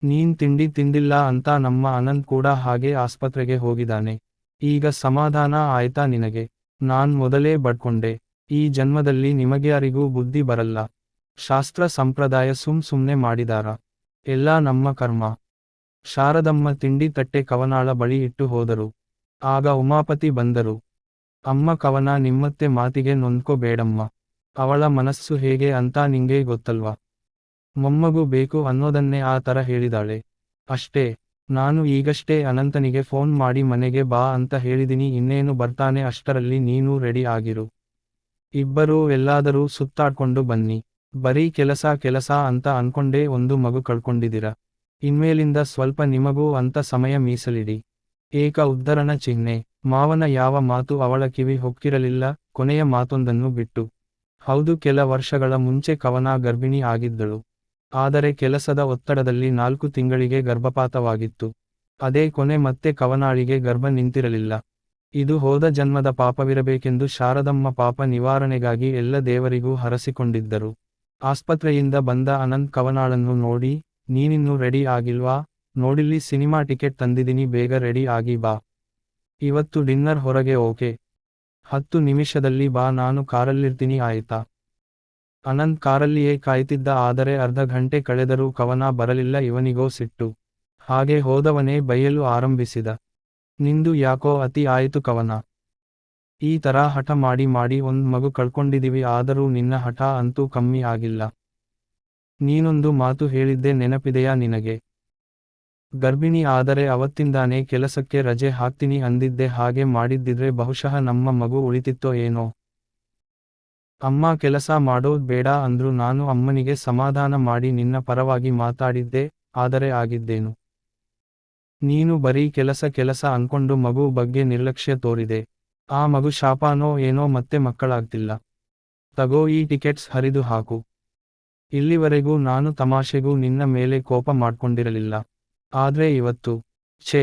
ನೀನ್ ತಿಂಡಿ ತಿಂದಿಲ್ಲ ಅಂತ ನಮ್ಮ ಅನಂತ್ ಕೂಡ ಹಾಗೆ ಆಸ್ಪತ್ರೆಗೆ ಹೋಗಿದಾನೆ. ಈಗ ಸಮಾಧಾನ ಆಯ್ತಾ ನಿನಗೆ? ನಾನ್ ಮೊದಲೇ ಬಡ್ಕೊಂಡೆ. ಈ ಜನ್ಮದಲ್ಲಿ ನಿಮಗ್ಯಾರಿಗೂ ಬುದ್ಧಿ ಬರಲ್ಲ. ಶಾಸ್ತ್ರ ಸಂಪ್ರದಾಯ ಸುಮ್ನೆ ಮಾಡಿದಾರ? ಎಲ್ಲ ನಮ್ಮ ಕರ್ಮ. ಶಾರದಮ್ಮ ತಿಂಡಿ ತಟ್ಟೆ ಕವನಾಳ ಬಳಿ ಇಟ್ಟು ಹೋದರು. ಆಗ ಉಮಾಪತಿ ಬಂದರು. ಅಮ್ಮ ಕವನ, ನಿಮ್ಮತ್ತೆ ಮಾತಿಗೆ ನೊಂದ್ಕೋ ಬೇಡಮ್ಮ. ಅವಳ ಮನಸ್ಸು ಹೇಗೆ ಅಂತ ನಿಂಗೆ ಗೊತ್ತಲ್ವಾ? ಮೊಮ್ಮಗು ಬೇಕು ಅನ್ನೋದನ್ನೇ ಆ ತರ ಹೇಳಿದಾಳೆ. ಅಷ್ಟೇ. ನಾನು ಈಗಷ್ಟೇ ಅನಂತನಿಗೆ ಫೋನ್ ಮಾಡಿ ಮನೆಗೆ ಬಾ ಅಂತ ಹೇಳಿದಿನಿ, ಇನ್ನೇನು ಬರ್ತಾನೆ, ಅಷ್ಟರಲ್ಲಿ ನೀನೂ ರೆಡಿ ಆಗಿರು. ಇಬ್ಬರೂ ಎಲ್ಲಾದರೂ ಸುತ್ತಾಡ್ಕೊಂಡು ಬನ್ನಿ. ಬರೀ ಕೆಲಸ ಅಂತ ಅನ್ಕೊಂಡೇ ಒಂದು ಮಗು ಕಳ್ಕೊಂಡಿದಿರ. ಇನ್ಮೇಲಿಂದ ಸ್ವಲ್ಪ ನಿಮಗೂ ಅಂತ ಸಮಯ ಮೀಸಲಿಡಿ. ಏಕ ಉದ್ಧರಣ ಚಿಹ್ನೆ. ಮಾವನ ಯಾವ ಮಾತು ಅವಳ ಕಿವಿ ಹೊಕ್ಕಿರಲಿಲ್ಲ, ಕೊನೆಯ ಮಾತೊಂದನ್ನು ಬಿಟ್ಟು. ಹೌದು, ಕೆಲ ವರ್ಷಗಳ ಮುಂಚೆ ಕವನ ಗರ್ಭಿಣಿ ಆಗಿದ್ದಳು. ಆದರೆ ಕೆಲಸದ ಒತ್ತಡದಲ್ಲಿ 4 ತಿಂಗಳಿಗೆ ಗರ್ಭಪಾತವಾಗಿತ್ತು. ಅದೇ ಕೊನೆ, ಮತ್ತೆ ಕವನಾಳಿಗೆ ಗರ್ಭ ನಿಂತಿರಲಿಲ್ಲ. ಇದು ಹೋದ ಜನ್ಮದ ಪಾಪವಿರಬೇಕೆಂದು ಶಾರದಮ್ಮ ಪಾಪ ನಿವಾರಣೆಗಾಗಿ ಎಲ್ಲ ದೇವರಿಗೂ ಹರಸಿಕೊಂಡಿದ್ದರು. ಆಸ್ಪತ್ರೆಯಿಂದ ಬಂದ ಅನಂತ್ ಕವನಾಳನ್ನು ನೋಡಿ, ನೀನಿನ್ನೂ ರೆಡಿ ಆಗಿಲ್ವಾ? ನೋಡಿಲ್ಲಿ ಸಿನಿಮಾ ಟಿಕೆಟ್ ತಂದಿದಿನಿ, ಬೇಗ ರೆಡಿ ಆಗಿ ಬಾ. ಇವತ್ತು ಡಿನ್ನರ್ ಹೊರಗೆ, ಓಕೆ? 10 ನಿಮಿಷದಲ್ಲಿ ಬಾ, ನಾನು ಕಾರಲ್ಲಿರ್ತೀನಿ, ಆಯ್ತಾ? ಅನಂತ್ ಕಾರಲ್ಲಿಯೇ ಕಾಯ್ತಿದ್ದ, ಆದರೆ ಅರ್ಧ ಗಂಟೆ ಕಳೆದರೂ ಕವನ ಬರಲಿಲ್ಲ. ಇವನಿಗೋ ಸಿಟ್ಟು. ಹಾಗೆ ಹೋದವನೇ ಬೈಯಲು ಆರಂಭಿಸಿದ. ನಿಂದು ಯಾಕೋ ಅತಿ ಆಯಿತು ಕವನ. ಈ ತರ ಹಠ ಮಾಡಿ ಒಂದ್ ಮಗು ಕಳ್ಕೊಂಡಿದಿವಿ, ಆದರೂ ನಿನ್ನ ಹಠ ಅಂತೂ ಕಮ್ಮಿ ಆಗಿಲ್ಲ. ನೀನೊಂದು ಮಾತು ಹೇಳಿದ್ದೆ ನೆನಪಿದೆಯಾ ನಿನಗೆ? ಗರ್ಭಿಣಿ ಆದರೆ ಅವತ್ತಿಂದಾನೇ ಕೆಲಸಕ್ಕೆ ರಜೆ ಹಾಕ್ತೀನಿ ಅಂದಿದ್ದೆ. ಹಾಗೆ ಮಾಡಿದ್ದಿದ್ರೆ ಬಹುಶಃ ನಮ್ಮ ಮಗು ಉಳಿತಿತ್ತೋ ಏನೋ. ಅಮ್ಮ ಕೆಲಸ ಮಾಡೋದ್ ಬೇಡ ಅಂದ್ರು. ನಾನು ಅಮ್ಮನಿಗೆ ಸಮಾಧಾನ ಮಾಡಿ ನಿನ್ನ ಪರವಾಗಿ ಮಾತಾಡಿದ್ದೆ, ಆದರೆ ಆಗಿದ್ದೇನು? ನೀನು ಬರೀ ಕೆಲಸ ಅನ್ಕೊಂಡು ಮಗು ಬಗ್ಗೆ ನಿರ್ಲಕ್ಷ್ಯ ತೋರಿದೆ. ಆ ಮಗು ಶಾಪಾನೋ ಏನೋ, ಮತ್ತೆ ಮಕ್ಕಳಾಗ್ತಿಲ್ಲ. ತಗೋ ಈ ಟಿಕೆಟ್ಸ್, ಹರಿದು ಹಾಕು. ಇಲ್ಲಿವರೆಗೂ ನಾನು ತಮಾಷೆಗೂ ನಿನ್ನ ಮೇಲೆ ಕೋಪ ಮಾಡ್ಕೊಂಡಿರಲಿಲ್ಲ. ಆದ್ರೆ ಇವತ್ತು, ಛೇ.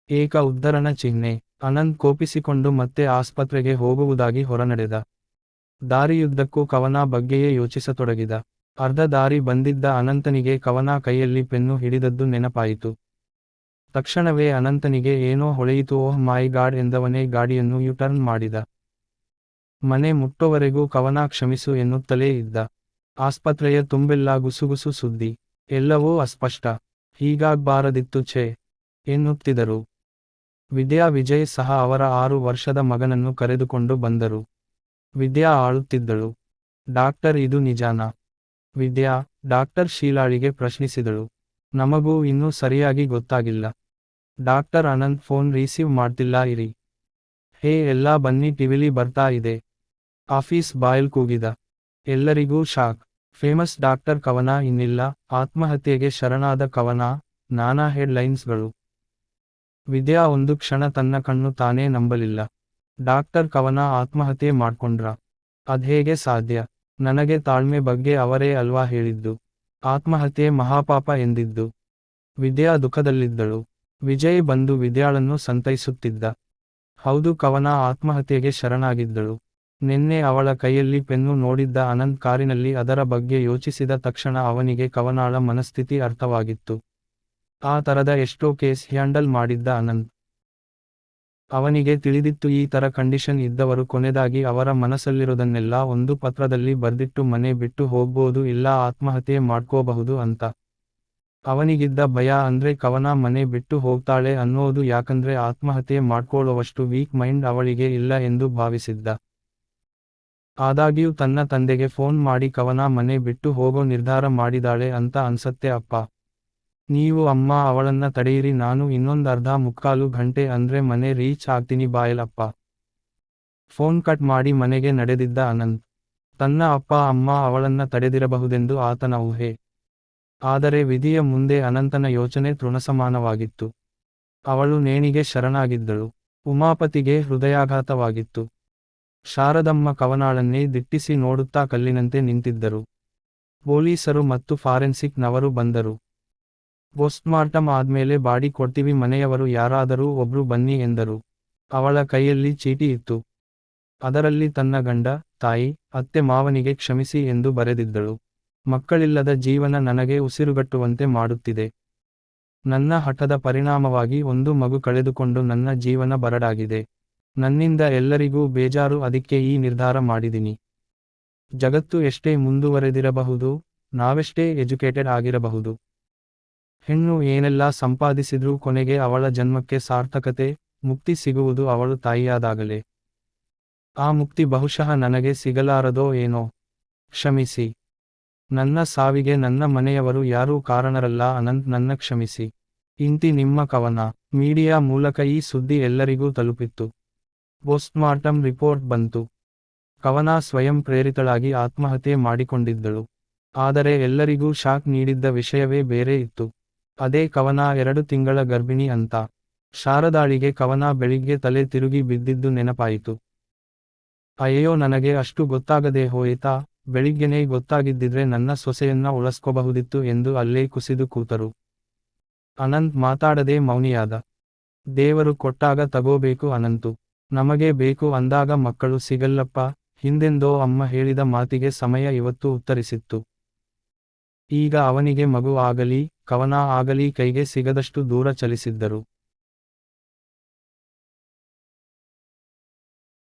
ಏಕ ಉದ್ಧರಣ ಚಿಹ್ನೆ. ಅನಂತ್ ಕೋಪಿಸಿಕೊಂಡು ಮತ್ತೆ ಆಸ್ಪತ್ರೆಗೆ ಹೋಗುವುದಾಗಿ ಹೊರನಡೆದ. ದಾರಿಯುದ್ದಕ್ಕೂ ಕವನ ಬಗ್ಗೆಯೇ ಯೋಚಿಸತೊಡಗಿದ. ಅರ್ಧ ದಾರಿ ಬಂದಿದ್ದ ಅನಂತನಿಗೆ ಕವನ ಕೈಯಲ್ಲಿ ಪೆನ್ನು ಹಿಡಿದದ್ದು ನೆನಪಾಯಿತು. ತಕ್ಷಣವೇ ಅನಂತನಿಗೆ ಏನೋ ಹೊಳೆಯಿತು. ಓಹ್ ಮೈ ಗಾಡ್ ಎಂದವನೇ ಗಾಡಿಯನ್ನು ಯುಟರ್ನ್ ಮಾಡಿದ. ಮನೆ ಮುಟ್ಟೋವರೆಗೂ ಕವನ ಕ್ಷಮಿಸು ಎನ್ನುತ್ತಲೇ ಇದ್ದ. ಆಸ್ಪತ್ರೆಯ ತುಂಬೆಲ್ಲ ಗುಸುಗುಸು ಸುದ್ದಿ. ಎಲ್ಲವೂ ಅಸ್ಪಷ್ಟ. ಹೀಗಾಗ್ಬಾರದಿತ್ತು, ಛೇ ಎನ್ನುತ್ತಿದರು. ವಿಜಯ್ ಸಹ ಅವರ 6 ವರ್ಷದ ಮಗನನ್ನು ಕರೆದುಕೊಂಡು ಬಂದರು. ವಿದ್ಯಾ ಆಳುತ್ತಿದ್ದಳು. ಡಾಕ್ಟರ್ ಇದು ನಿಜಾನಾ? ವಿದ್ಯಾ, ಡಾಕ್ಟರ್ ಶೀಲಾಳಿಗೆ ಪ್ರಶ್ನಿಸಿದಳು. ನಮಗೂ ಇನ್ನೂ ಸರಿಯಾಗಿ ಗೊತ್ತಾಗಿಲ್ಲ. ಡಾಕ್ಟರ್ ಅನಂತ್ ಫೋನ್ ರಿಸೀವ್ ಮಾಡ್ತಿಲ್ಲ ಇರಿ. ಹೇ ಎಲ್ಲ ಬನ್ನಿ ಟಿವಿಲಿ ಬರ್ತಾ ಇದೆ. ಆಫೀಸ್ ಬಾಯ್ಲ್ ಕೂಗಿದ. ಎಲ್ಲರಿಗೂ ಶಾಕ್. ಫೇಮಸ್ ಡಾಕ್ಟರ್ ಕವನ ಇನ್ನಿಲ್ಲ, ಆತ್ಮಹತ್ಯೆಗೆ ಶರಣಾದ ಕವನ, ನಾನಾ ಹೆಡ್ಲೈನ್ಸ್ಗಳು. ವಿದ್ಯಾ ಒಂದು ಕ್ಷಣ ತನ್ನ ಕಣ್ಣು ತಾನೇ ನಂಬಲಿಲ್ಲ. ಡಾಕ್ಟರ್ ಕವನ ಆತ್ಮಹತ್ಯೆ ಮಾಡ್ಕೊಂಡ್ರ? ಅದ್ಹೇಗೆ ಸಾಧ್ಯ? ನನಗೆ ತಾಳ್ಮೆ ಬಗ್ಗೆ ಅವರೇ ಅಲ್ವಾ ಹೇಳಿದ್ದು. ಆತ್ಮಹತ್ಯೆ ಮಹಾಪಾಪ ಎಂದಿದ್ದು. ವಿದ್ಯಾ ದುಃಖದಲ್ಲಿದ್ದಳು. ವಿಜಯ್ ಬಂದು ವಿದ್ಯಾಳನ್ನು ಸಂತೈಸುತ್ತಿದ್ದ. ಹೌದು, ಕವನ ಆತ್ಮಹತ್ಯೆಗೆ ಶರಣಾಗಿದ್ದಳು. ನಿನ್ನೆ ಅವಳ ಕೈಯಲ್ಲಿ ಪೆನ್ನು ನೋಡಿದ್ದ ಅನಂತ್ ಕಾರಿನಲ್ಲಿ ಅದರ ಬಗ್ಗೆ ಯೋಚಿಸಿದ ತಕ್ಷಣ ಅವನಿಗೆ ಕವನಾಳ ಮನಸ್ಥಿತಿ ಅರ್ಥವಾಗಿತ್ತು. ಆ ತರದ ಎಷ್ಟೋ ಕೇಸ್ ಹ್ಯಾಂಡಲ್ ಮಾಡಿದ್ದ ಅನಂತ್. ಅವನಿಗೆ ತಿಳಿದಿತ್ತು ಈ ತರ ಕಂಡೀಷನ್ ಇದ್ದವರು ಕೊನೆದಾಗಿ ಅವರ ಮನಸ್ಸಲ್ಲಿರೋದನ್ನೆಲ್ಲ ಒಂದು ಪತ್ರದಲ್ಲಿ ಬರ್ದಿಟ್ಟು ಮನೆ ಬಿಟ್ಟು ಹೋಗ್ಬೋದು ಇಲ್ಲ ಆತ್ಮಹತ್ಯೆ ಮಾಡ್ಕೋಬಹುದು ಅಂತ. ಅವನಿಗಿದ್ದ ಭಯ ಅಂದ್ರೆ ಕವನ ಮನೆ ಬಿಟ್ಟು ಹೋಗ್ತಾಳೆ ಅನ್ನೋದು, ಯಾಕಂದ್ರೆ ಆತ್ಮಹತ್ಯೆ ಮಾಡ್ಕೊಳ್ಳೋವಷ್ಟು ವೀಕ್ ಮೈಂಡ್ ಅವಳಿಗೆ ಇಲ್ಲ ಎಂದು ಭಾವಿಸಿದ್ದ. ಆದಾಗ್ಯೂ ತನ್ನ ತಂದೆಗೆ ಫೋನ್ ಮಾಡಿ ಕವನ ಮನೆ ಬಿಟ್ಟು ಹೋಗೋ ನಿರ್ಧಾರ ಮಾಡಿದಾಳೆ ಅಂತ ಅನ್ಸತ್ತೆ ಅಪ್ಪ. ನೀವು ಅಮ್ಮ ಅವಳನ್ನ ತಡೆಯಿರಿ, ನಾನು ಇನ್ನೊಂದ್ ಅರ್ಧ ಮುಕ್ಕಾಲು ಗಂಟೆ ಅಂದ್ರೆ ಮನೆ ರೀಚ್ ಆಗ್ತೀನಿ ಬಾಯಲಪ್ಪ. ಫೋನ್ ಕಟ್ ಮಾಡಿ ಮನೆಗೆ ನಡೆದಿದ್ದ ಅನಂತ್. ತನ್ನ ಅಪ್ಪ ಅಮ್ಮ ಅವಳನ್ನ ತಡೆದಿರಬಹುದೆಂದು ಆತನ ಊಹೆ. ಆದರೆ ವಿಧಿಯ ಮುಂದೆ ಅನಂತನ ಯೋಚನೆ ತೃಣಸಮಾನವಾಗಿತ್ತು. ಅವಳು ನೇಣಿಗೆ ಶರಣಾಗಿದ್ದಳು. ಉಮಾಪತಿಗೆ ಹೃದಯಾಘಾತವಾಗಿತ್ತು. ಶಾರದಮ್ಮ ಕವನಾಳನ್ನೇ ದಿಟ್ಟಿಸಿ ನೋಡುತ್ತಾ ಕಲ್ಲಿನಂತೆ ನಿಂತಿದ್ದರು. ಪೊಲೀಸರು ಮತ್ತು ಫಾರೆನ್ಸಿಕ್ ನವರು ಬಂದರು. ಪೋಸ್ಟ್ಮಾರ್ಟಮ್ ಆದ್ಮೇಲೆ ಬಾಡಿ ಕೊಡ್ತೀವಿ, ಮನೆಯವರು ಯಾರಾದರೂ ಒಬ್ರು ಬನ್ನಿ ಎಂದರು. ಅವಳ ಕೈಯಲ್ಲಿ ಚೀಟಿ ಇತ್ತು. ಅದರಲ್ಲಿ ತನ್ನ ಗಂಡ, ತಾಯಿ, ಅತ್ತೆ ಮಾವನಿಗೆ ಕ್ಷಮಿಸಿ ಎಂದು ಬರೆದಿದ್ದಳು. ಮಕ್ಕಳಿಲ್ಲದ ಜೀವನ ನನಗೆ ಉಸಿರುಗಟ್ಟುವಂತೆ ಮಾಡುತ್ತಿದೆ. ನನ್ನ ಹಠದ ಪರಿಣಾಮವಾಗಿ ಒಂದು ಮಗು ಕಳೆದುಕೊಂಡು ನನ್ನ ಜೀವನ ಬರಡಾಗಿದೆ. ನನ್ನಿಂದ ಎಲ್ಲರಿಗೂ ಬೇಜಾರು, ಅದಕ್ಕೆ ಈ ನಿರ್ಧಾರ ಮಾಡಿದಿನಿ. ಜಗತ್ತು ಎಷ್ಟೇ ಮುಂದುವರೆದಿರಬಹುದು, ನಾವೆಷ್ಟೇ ಎಜುಕೇಟೆಡ್ ಆಗಿರಬಹುದು, ಹೆಣ್ಣು ಏನೆಲ್ಲ ಸಂಪಾದಿಸಿದ್ರೂ ಕೊನೆಗೆ ಅವಳ ಜನ್ಮಕ್ಕೆ ಸಾರ್ಥಕತೆ, ಮುಕ್ತಿ ಸಿಗುವುದು ಅವಳು ತಾಯಿಯಾದಾಗಲೇ. ಆ ಮುಕ್ತಿ ಬಹುಶಃ ನನಗೆ ಸಿಗಲಾರದೋ ಏನೋ. ಕ್ಷಮಿಸಿ. ನನ್ನ ಸಾವಿಗೆ ನನ್ನ ಮನೆಯವರು ಯಾರೂ ಕಾರಣರಲ್ಲ ಅನಂತ್, ನನ್ನ ಕ್ಷಮಿಸಿ. ಇಂತಿ ನಿಮ್ಮ ಕವನ. ಮೀಡಿಯಾ ಮೂಲಕ ಈ ಸುದ್ದಿ ಎಲ್ಲರಿಗೂ ತಲುಪಿತ್ತು. ಪೋಸ್ಟ್ಮಾರ್ಟಮ್ ರಿಪೋರ್ಟ್ ಬಂತು. ಕವನ ಸ್ವಯಂ ಪ್ರೇರಿತಳಾಗಿ ಆತ್ಮಹತ್ಯೆ ಮಾಡಿಕೊಂಡಿದ್ದಳು. ಆದರೆ ಎಲ್ಲರಿಗೂ ಶಾಕ್ ನೀಡಿದ್ದ ವಿಷಯವೇ ಬೇರೆ ಇತ್ತು. ಅದೇ ಕವನ 2 ತಿಂಗಳ ಗರ್ಭಿಣಿ ಅಂತ. ಶಾರದಾಳಿಗೆ ಕವನ ಬೆಳಿಗ್ಗೆ ತಲೆ ತಿರುಗಿ ಬಿದ್ದಿದ್ದು ನೆನಪಾಯಿತು. ಅಯ್ಯೋ, ನನಗೆ ಅಷ್ಟು ಗೊತ್ತಾಗದೆ ಹೋಯಿತಾ, ಬೆಳಿಗ್ಗೆನೇ ಗೊತ್ತಾಗಿದ್ದಿದ್ರೆ ನನ್ನ ಸೊಸೆಯನ್ನ ಉಳಿಸ್ಕೋಬಹುದಿತ್ತು ಎಂದು ಅಲ್ಲೇ ಕುಸಿದು ಕೂತರು. ಅನಂತ್ ಮಾತಾಡದೆ ಮೌನಿಯಾದ. ದೇವರು ಕೊಟ್ಟಾಗ ತಗೋಬೇಕು ಅನಂತು. ನಮಗೆ ಬೇಕು ಅಂದಾಗ ಮಕ್ಕಳು ಸಿಗಲ್ಲಪ್ಪ, ಹಿಂದೆಂದೋ ಅಮ್ಮ ಹೇಳಿದ ಮಾತಿಗೆ ಸಮಯ ಇವತ್ತು ಉತ್ತರಿಸಿತ್ತು. ಈಗ ಅವನಿಗೆ ಮಗು ಆಗಲಿ, ಕವನ ಆಗಲಿ ಕೈಗೆ ಸಿಗದಷ್ಟು ದೂರ ಚಲಿಸಿದ್ದರು.